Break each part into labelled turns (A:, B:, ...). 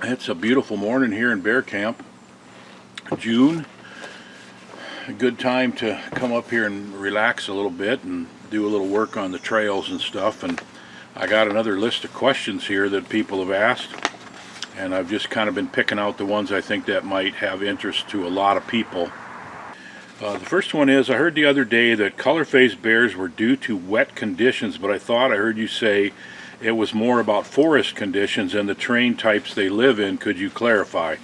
A: It's a beautiful morning here in Bear Camp. June. A good time to come up here and relax a little bit and do a little work on the trails and stuff. And I got another list of questions here that people have asked, and I've just kind of been picking out the ones I think that might have interest to a lot of people. The first one is, I heard the other day that color-phased bears were due to wet conditions, but I thought I heard you say it was more about forest conditions and the terrain types they live in. Could you clarify?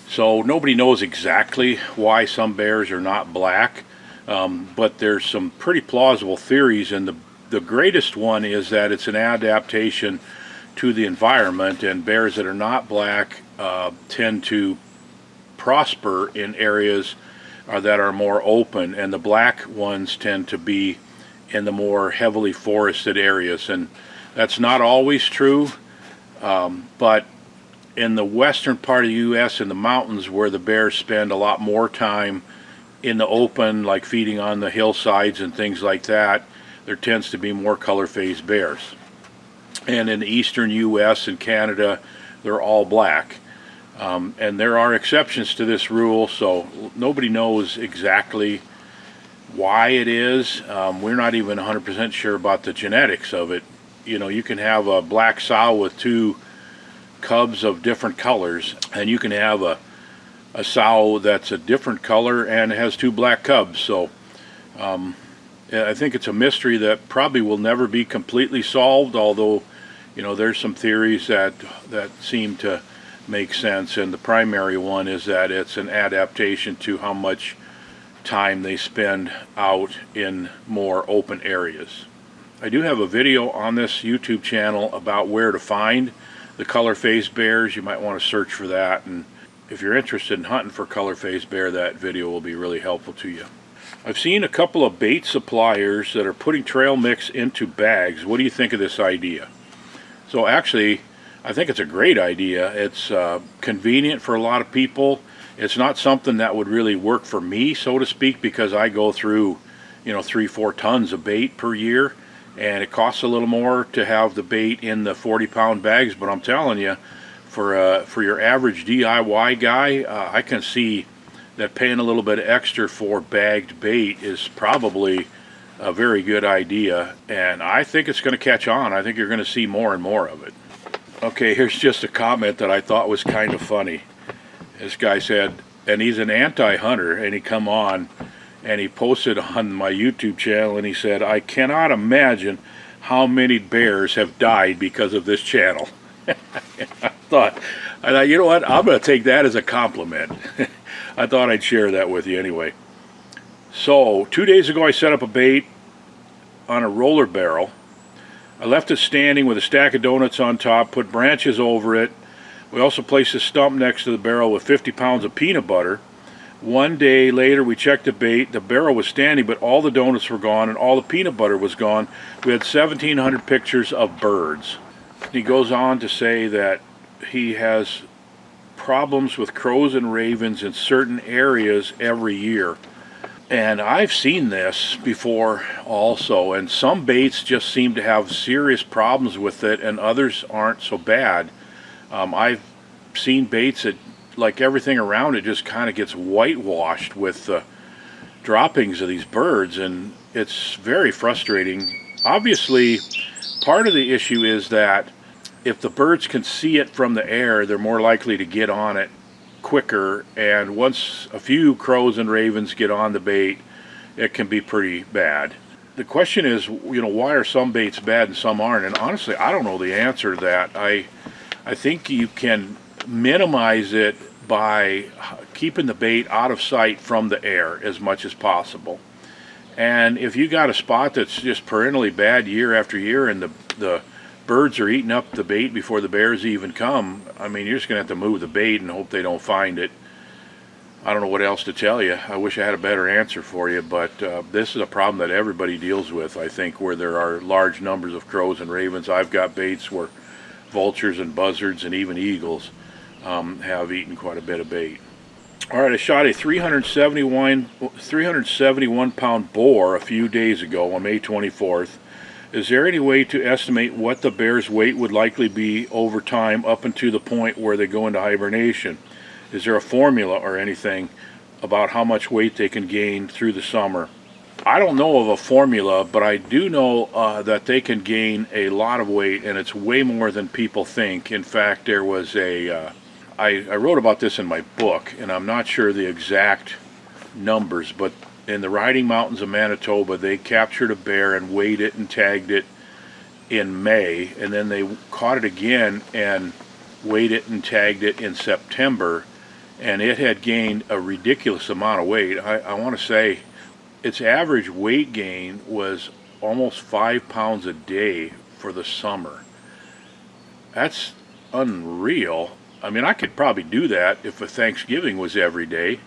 A: So nobody knows exactly why some bears are not black, but there's some pretty plausible theories, and the greatest one is that it's an adaptation to the environment, and bears that are not black tend to prosper in areas that are more open, and the black ones tend to be in the more heavily forested areas. And that's not always true, but in the western part of the U.S. in the mountains, where the bears spend a lot more time in the open, like feeding on the hillsides and things like that, there tends to be more color-phased bears. And in the eastern U.S. and Canada, they're all black. And there are exceptions to this rule, so nobody knows exactly why it is. We're not even 100% sure about the genetics of it. You know, you can have a black sow with two cubs of different colors, and you can have a sow that's a different color and has two black cubs. So I think it's a mystery that probably will never be completely solved, although, you know, there's some theories that seem to make sense, and the primary one is that it's an adaptation to how much time they spend out in more open areas. I do have a video on this YouTube channel about where to find the color-phased bears. You might want to search for that, and if you're interested in hunting for color-phased bear, that video will be really helpful to you. I've seen a couple of bait suppliers that are putting trail mix into bags. What do you think of this idea? So actually, I think it's a great idea. It's convenient for a lot of people. It's not something that would really work for me, so to speak, because I go through, you know, 3-4 tons of bait per year, and it costs a little more to have the bait in the 40-pound bags. But I'm telling you, for your average DIY guy, I can see that paying a little bit extra for bagged bait is probably a very good idea, and I think it's going to catch on. I think you're going to see more and more of it. Okay, here's just a comment that I thought was kind of funny. This guy said, and he's an anti-hunter, and he come on and he posted on my YouTube channel, and he said, I cannot imagine how many bears have died because of this channel. I thought, you know what, I'm going to take that as a compliment. I thought I'd share that with you anyway. So 2 days ago I set up a bait on a roller barrel. I left it standing with a stack of donuts on top, put branches over it. We also placed a stump next to the barrel with 50 pounds of peanut butter. One day later we checked the bait. The barrel was standing, but all the donuts were gone and all the peanut butter was gone. We had 1,700 pictures of birds. He goes on to say that he has problems with crows and ravens in certain areas every year. And I've seen this before also, and some baits just seem to have serious problems with it, and others aren't so bad. I've seen baits that, like everything around it, just kind of gets whitewashed with the droppings of these birds, and it's very frustrating. Obviously, part of the issue is that if the birds can see it from the air, they're more likely to get on it quicker, and once a few crows and ravens get on the bait, it can be pretty bad. The question is, you know, why are some baits bad and some aren't? And honestly, I don't know the answer to that. I think you can minimize it by keeping the bait out of sight from the air as much as possible. And if you got a spot that's just perennially bad year after year, and the birds are eating up the bait before the bears even come, I mean, you're just going to have to move the bait and hope they don't find it. I don't know what else to tell you. I wish I had a better answer for you, but this is a problem that everybody deals with, I think, where there are large numbers of crows and ravens. I've got baits where vultures and buzzards and even eagles have eaten quite a bit of bait. All right, I shot a 371 pound boar a few days ago on May 24th. Is there any way to estimate what the bear's weight would likely be over time up until the point where they go into hibernation? Is there a formula or anything about how much weight they can gain through the summer? I don't know of a formula, but I do know that they can gain a lot of weight, and it's way more than people think. In fact, there was I wrote about this in my book, and I'm not sure the exact numbers, but in the Riding Mountains of Manitoba, they captured a bear and weighed it and tagged it in May, and then they caught it again and weighed it and tagged it in September, and it had gained a ridiculous amount of weight. I want to say its average weight gain was almost 5 pounds a day for the summer. That's unreal. I mean, I could probably do that if a Thanksgiving was every day.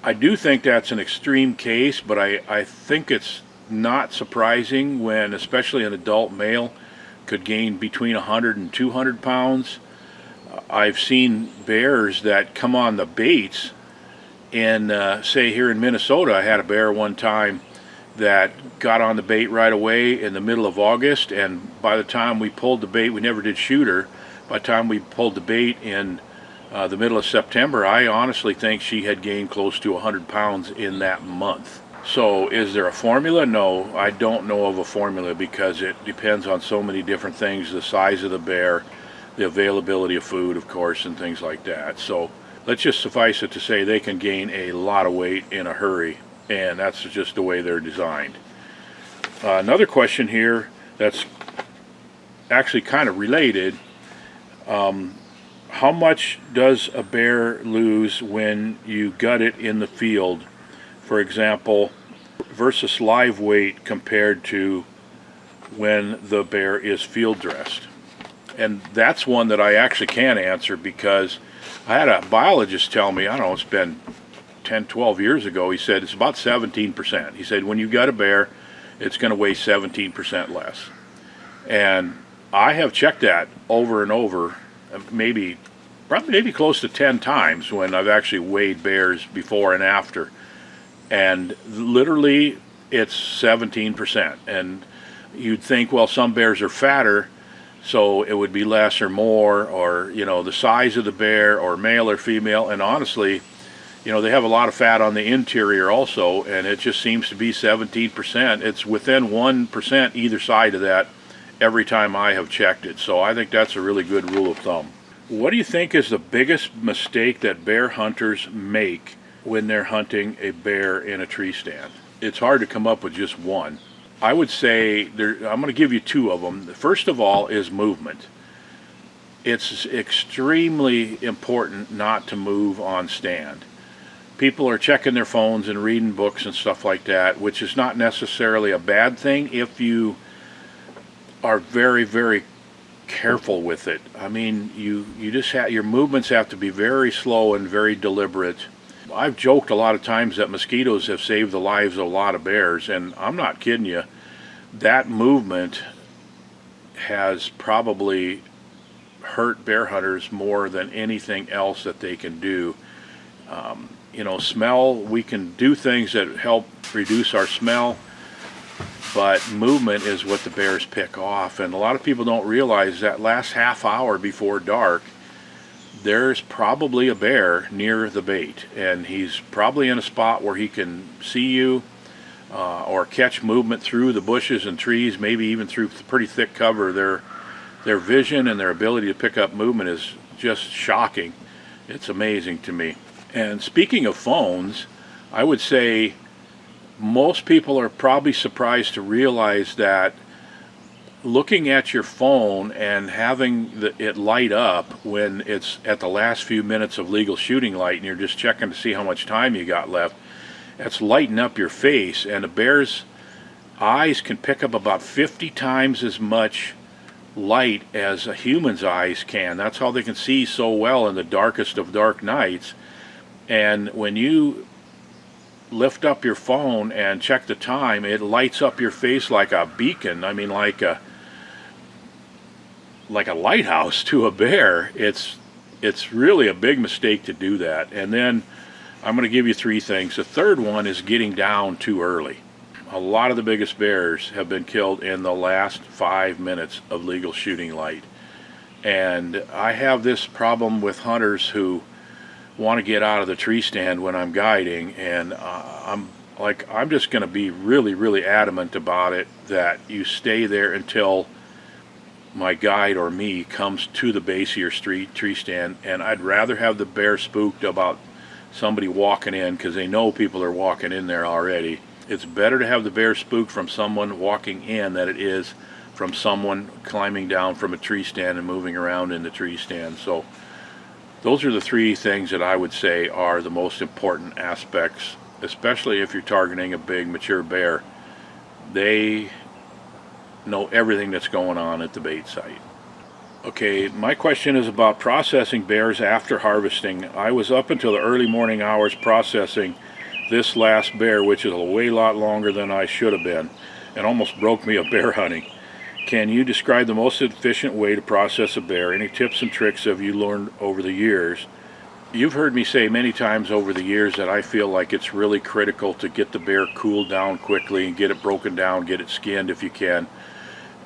A: I do think that's an extreme case, but I think it's not surprising when especially an adult male could gain between 100 and 200 pounds. I've seen bears that come on the baits, and say here in Minnesota, I had a bear one time that got on the bait right away in the middle of August, and by the time we pulled the bait, we never did shoot her. By the time we pulled the bait in the middle of September, I honestly think she had gained close to 100 pounds in that month. So is there a formula? No, I don't know of a formula because it depends on so many different things, the size of the bear, the availability of food, of course, and things like that. So let's just suffice it to say they can gain a lot of weight in a hurry, and that's just the way they're designed. Another question here that's actually kind of related. How much does a bear lose when you gut it in the field, for example, versus live weight compared to when the bear is field dressed? And that's one that I actually can answer because I had a biologist tell me, I don't know, it's been 10, 12 years ago, he said it's about 17%. He said when you gut a bear, it's going to weigh 17% less. And I have checked that over and over, maybe close to 10 times when I've actually weighed bears before and after, and literally it's 17%. And you'd think, well, some bears are fatter, so it would be less or more, or the size of the bear, or male or female. And honestly, they have a lot of fat on the interior also, and it just seems to be 17%. It's within 1% either side of that every time I have checked it. So I think that's a really good rule of thumb. What do you think is the biggest mistake that bear hunters make when they're hunting a bear in a tree stand? It's hard to come up with just one. I would say I'm going to give you two of them. The first of all is movement. It's extremely important not to move on stand. People are checking their phones and reading books and stuff like that, which is not necessarily a bad thing if you are very, very careful with it. I mean, you just your movements have to be very slow and very deliberate. I've joked a lot of times that mosquitoes have saved the lives of a lot of bears, and I'm not kidding you. That movement has probably hurt bear hunters more than anything else that they can do. Smell, we can do things that help reduce our smell, but movement is what the bears pick off. And a lot of people don't realize that last half hour before dark, there's probably a bear near the bait, and he's probably in a spot where he can see you or catch movement through the bushes and trees, maybe even through pretty thick cover. Their vision and their ability to pick up movement is just shocking. It's amazing to me. And speaking of phones, I would say most people are probably surprised to realize that looking at your phone and having it light up when it's at the last few minutes of legal shooting light and you're just checking to see how much time you got left, that's lighting up your face. And a bear's eyes can pick up about 50 times as much light as a human's eyes can. That's how they can see so well in the darkest of dark nights. And when you lift up your phone and check the time, it lights up your face like a beacon. I mean, like a lighthouse to a bear. It's really a big mistake to do that. And then I'm going to give you three things. The third one is getting down too early. a lot of the biggest bears have been killed in the last 5 minutes of legal shooting light. And I have this problem with hunters who want to get out of the tree stand when I'm guiding, and I'm just going to be really adamant about it, that you stay there until my guide or me comes to the base of your tree stand. And I'd rather have the bear spooked about somebody walking in, because they know people are walking in there already. It's better to have the bear spooked from someone walking in than it is from someone climbing down from a tree stand and moving around in the tree stand. So those are the three things that I would say are the most important aspects, especially if you're targeting a big mature bear. They know everything that's going on at the bait site. Okay, my question is about processing bears after harvesting. I was up until the early morning hours processing this last bear, which is a lot longer than I should have been, and almost broke me of bear hunting. Can you describe the most efficient way to process a bear? Any tips and tricks have you learned over the years? You've heard me say many times over the years that I feel like it's really critical to get the bear cooled down quickly and get it broken down, get it skinned if you can.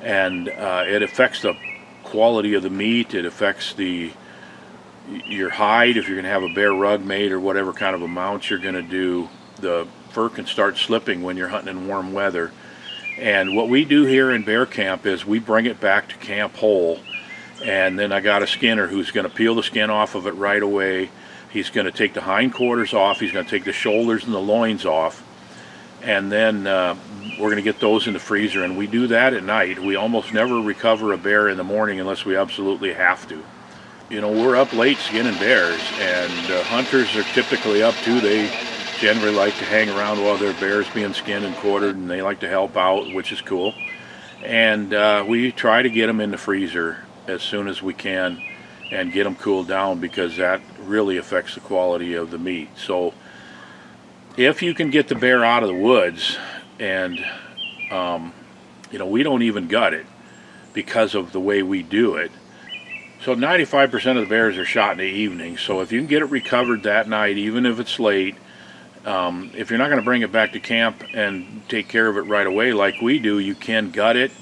A: And it affects the quality of the meat. It affects your hide. If you're going to have a bear rug made or whatever kind of a mount you're going to do, the fur can start slipping when you're hunting in warm weather. And what we do here in bear camp is we bring it back to camp whole, and then I got a skinner who's going to peel the skin off of it right away. He's going to take the hindquarters off, he's going to take the shoulders and the loins off, and then we're going to get those in the freezer. And we do that at night. We almost never recover a bear in the morning unless we absolutely have to. You know, we're up late skinning bears, and hunters are typically up too. They generally like to hang around while their bear's being skinned and quartered, and they like to help out, which is cool. And we try to get them in the freezer as soon as we can and get them cooled down, because that really affects the quality of the meat. So if you can get the bear out of the woods, and you know, we don't even gut it because of the way we do it. So 95% of the bears are shot in the evening. So if you can get it recovered that night, even if it's late, if you're not going to bring it back to camp and take care of it right away like we do, you can gut it,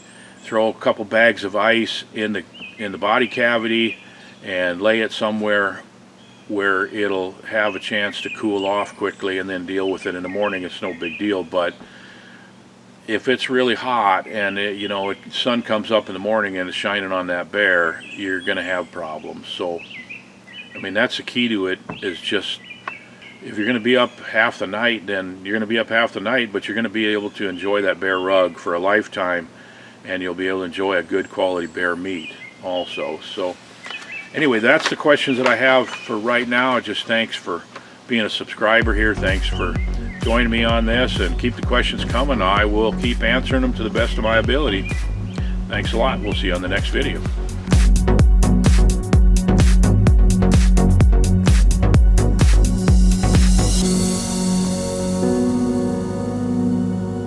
A: throw a couple bags of ice in the body cavity, and lay it somewhere where it'll have a chance to cool off quickly, and then deal with it in the morning. It's no big deal. But if it's really hot and sun comes up in the morning and it's shining on that bear, you're going to have problems. So I mean, that's the key to it, is just, if you're going to be up half the night, then you're going to be up half the night, but you're going to be able to enjoy that bear rug for a lifetime, and you'll be able to enjoy a good quality bear meat also. So anyway, that's the questions that I have for right now. Just thanks for being a subscriber here. Thanks for joining me on this, and keep the questions coming. I will keep answering them to the best of my ability. Thanks a lot. We'll see you on the next video.